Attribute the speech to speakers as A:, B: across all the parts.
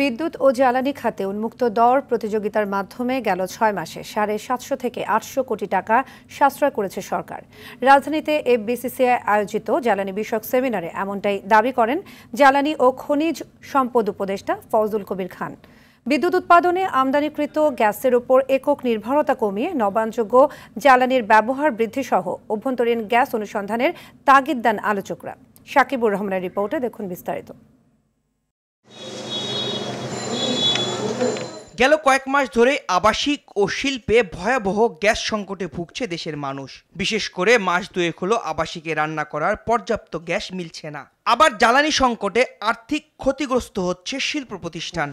A: বিদ্যুৎ ও জ্বালানি খাতে উন্মুক্ত দর প্রতিযোগিতার মাধ্যমে গেল ৬ মাসে ৭৫০ থেকে ৮০০ কোটি টাকা সাশ্রয় করেছে সরকার। রাজধানীতে এফবিসিসিআই আয়োজিত জ্বালানি বিষয়ক সেমিনারে এমনটাই দাবি করেন জ্বালানি ও খনিজ সম্পদ উপদেষ্টা ফজলুল কবির খান। বিদ্যুৎ উৎপাদনে আমদানিকৃত গ্যাসের উপর একক নির্ভরতা কমিয়ে নবায়নযোগ্য জ্বালানির ব্যবহার বৃদ্ধিসহ অভ্যন্তরীণ গ্যাস অনুসন্ধানের তাগিদ দেন আলোচকরা। সাকিবুর রহমানের রিপোর্টে দেখুন বিস্তারিত।
B: গেল কয়েক মাস ধরে আবাসিক ও শিল্পে ভয়াবহ গ্যাস সংকটে ভুগছে দেশের মানুষ। বিশেষ করে মাস দুয়েক হলো আবাসিকে রান্না করার পর্যাপ্ত গ্যাস মিলছে না। আবার জ্বালানি সংকটে আর্থিক ক্ষতিগ্রস্ত হচ্ছে শিল্প প্রতিষ্ঠান।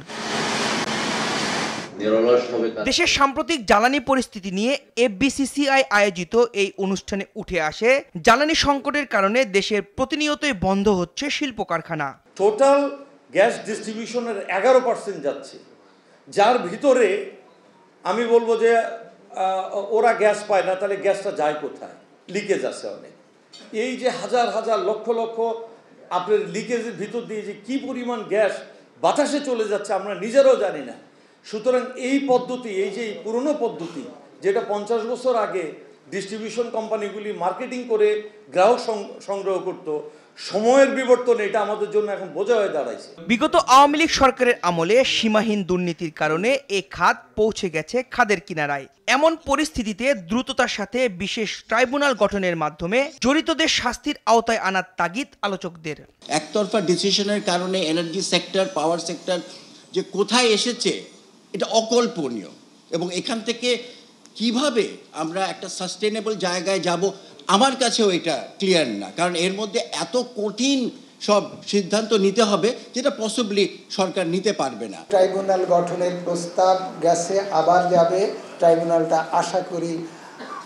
B: দেশের সাম্প্রতিক জ্বালানি পরিস্থিতি নিয়ে এফবিসিসিআই আয়োজিত এই অনুষ্ঠানে উঠে আসে জ্বালানি সংকটের কারণে দেশের প্রতিনিয়তই বন্ধ হচ্ছে শিল্প কারখানা।
C: টোটাল গ্যাস ডিস্ট্রিবিউশনের 11% যাচ্ছে, যার ভিতরে আমি বলবো যে ওরা গ্যাস পায় না, তাহলে গ্যাসটা যায় কোথায়? লিকেজ আছে অনেক। এই যে হাজার হাজার লক্ষ লক্ষ আপনার লিকেজের ভিতর দিয়ে যে কী পরিমাণ গ্যাস বাতাসে চলে যাচ্ছে আমরা নিজেরাও জানি না। সুতরাং এই পদ্ধতি, এই যে পুরনো পদ্ধতি যেটা 50 বছর আগে ডিস্ট্রিবিউশন কোম্পানিগুলি মার্কেটিং করে গ্রাহক সংগ্রহ করত, সময়ের বিবর্তন এটা আমাদের জন্য এখন বোঝা হয়ে দাঁড়াইছে।
B: বিগত আওয়ামী লীগ সরকারের আমলে সীমাহীন দুর্নীতির কারণে এই খাত পৌঁছে গেছে খাদের কিনারায়। এমন পরিস্থিতিতে দ্রুততার সাথে বিশেষ ট্রাইব্যুনাল গঠনের মাধ্যমে জড়িতদের শাস্তির আওতায় আনার তাগিদ আলোচকদের।
D: একতরফা ডিসিশনের কারণে এনার্জি সেক্টর, পাওয়ার সেক্টর যে কোথায় এসেছে এটা অকল্পনীয়, এবং এখান থেকে কিভাবে আমরা একটা সাস্টেনেবল জায়গায় যাব আমার কাছেও এটা ক্লিয়ার না, কারণ এর মধ্যে এত কঠিন সব সিদ্ধান্ত নিতে হবে যেটা পসিবলি সরকার নিতে পারবে না।
E: ট্রাইব্যুনাল গঠনের প্রস্তাব গেছে, আবার যাবে ট্রাইব্যুনালটা। আশা করি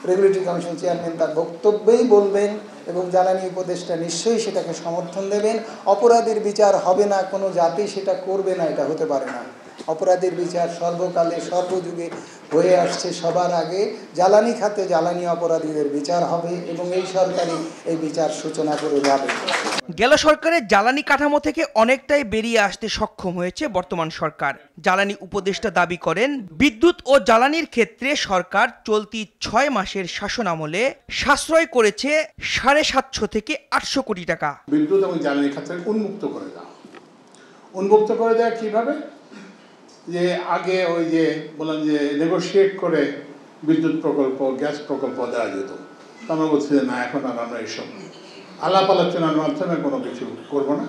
E: রেগুলেটরি কমিশন চেয়ারম্যান তার বক্তব্যেই বলবেন এবং জ্বালানি উপদেষ্টা নিশ্চয়ই সেটাকে সমর্থন দেবেন। অপরাধীর বিচার হবে না, কোনো জাতি সেটা করবে না, এটা হতে পারে না। অপরাধীর বিচার সর্বকালে সর্বযুগে হয়ে আসছে। সবার আগে জ্বালানি খাতে জ্বালানি অপরাধীদের বিচার হবে এবং এই সরকারই এই বিচার সূচনা করে যাবে।
B: গেল সরকারের জ্বালানি কাঠামো থেকে অনেকটাই বেরিয়ে আসতে সক্ষম হয়েছে বর্তমান সরকার। জ্বালানি উপদেষ্টা দাবি করেন বিদ্যুৎ ও জ্বালানির ক্ষেত্রে সরকার চলতি 6 মাসের শাসন আমলে সাশ্রয় করেছে 750 থেকে 800 কোটি টাকা।
F: বিদ্যুৎ এবং জ্বালানি খাতকে উন্মুক্ত করে দেওয়া কিভাবে? যে আগে ওই যে বললাম যে নেগোশিয়েট করে বিদ্যুৎ প্রকল্প, গ্যাস প্রকল্প দেওয়া যেত, আমরা বলছি যে না, এখন আর আমরা এইসব আলাপ আলোচনার মাধ্যমে কোনো কিছু করবো না।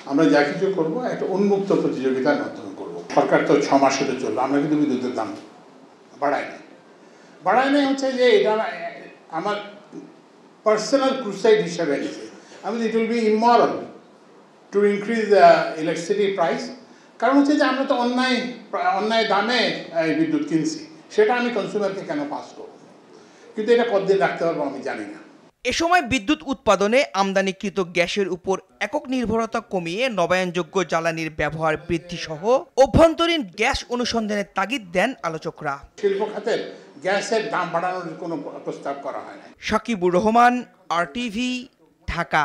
F: আমরা যা কিছু করবো একটা উন্মুক্ত প্রতিযোগিতার মাধ্যমে করবো। সরকার তো 6 মাস হতে চললো, আমরা কিন্তু বিদ্যুতের দাম বাড়াই নাই হচ্ছে যে এটা আমার পার্সোনাল ক্রুসাইড হিসাবে নিছে। It will be immoral to increase the electricity price, কারণ হচ্ছে যে আমরা তো অন্যায় দামে বিদ্যুৎ কিনছি, সেটা আমি কনজিউমারকে কেন পাস করব? কিন্তু এটা কতদিন রাখতে পারবো আমি জানি না।
B: এ সময় বিদ্যুৎ উৎপাদনে আমদানিকৃত গ্যাসের উপর একক নির্ভরতা কমিয়ে নবায়নযোগ্য জ্বালানির ব্যবহার বৃদ্ধি সহ অভ্যন্তরীণ গ্যাস অনুসন্ধানের তাগিদ দেন আলোচকরা।
F: শিল্প খাতের গ্যাসের দাম বাড়ানোর কোনো প্রস্তাব করা হয় না।
B: সাকিবুর রহমান, RTV, ঢাকা।